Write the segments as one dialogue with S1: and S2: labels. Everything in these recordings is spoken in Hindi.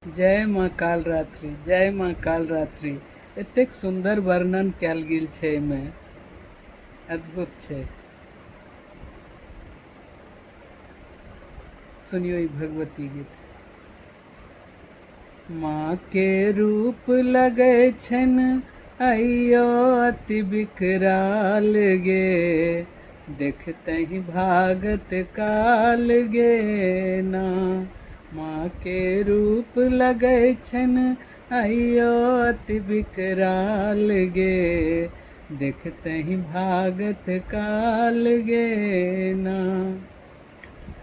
S1: जय माँ कालरात्रि, जय माँ कालरात्रि। एतेक सुंदर वर्णन कयल गेल छै एहिमे, अद्भुत छै। सुनियो ई भगवती गीत। माँ के रूप लगै छनि अइयो अति विकराल गे, देखतहि भागत काल गे ना। माँ के रूप लगै छनि अइयो अति विकराल गे, देखतहि भागत काल गे ना।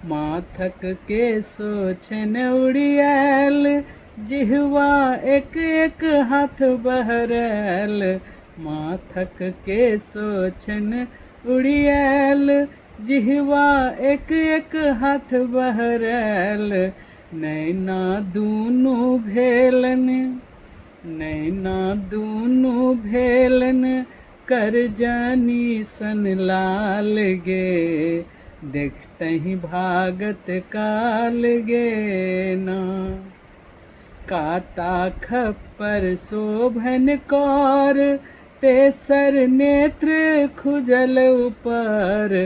S1: माथक के सोचन उड़ियल, जिह्वा एक एक हाथ बहरैल। माथक के सोचन उड़ियल, जिह्वा एक एक हाथ बहरैल। नैना दूनु भेलनि, नैना दूनु भेलनि करजनी सन लाल गे, देखतहि भागत काल गे ना। काता खप्पर शोभन कौर, तेसर नेत्र खुजल ऊपर।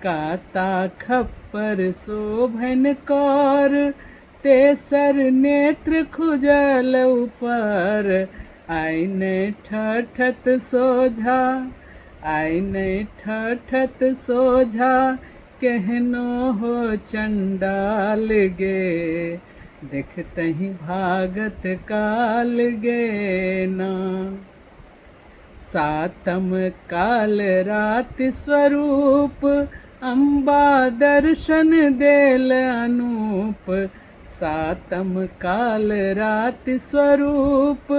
S1: काता खप्पर शोभन कौर, तेसर नेत्र खुजल ऊपर। आइ नहि ठठत सोझा, आइ नहि ठठत सोझा, केहनो हो चंडाल गे, देखतहि भागत काल गे ना। सातम काल राति स्वरूप, अम्बा दर्शन देल अनूप। सातम काल राति स्वरूप,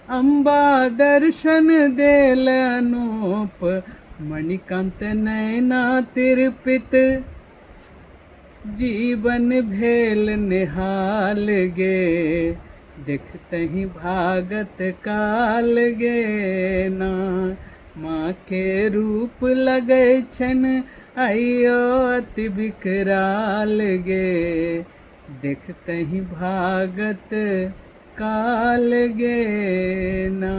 S1: अम्बा दर्शन देल अनूप। मणिकांत नैना तिरपित, जीवन भेल निहाल गे, देखतहि भागत काल गे ना। माँ के रूप लगै छनि अइयो अति विकराल गे, देखतहि भागत काल गे ना।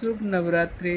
S1: शुभ नवरात्रि।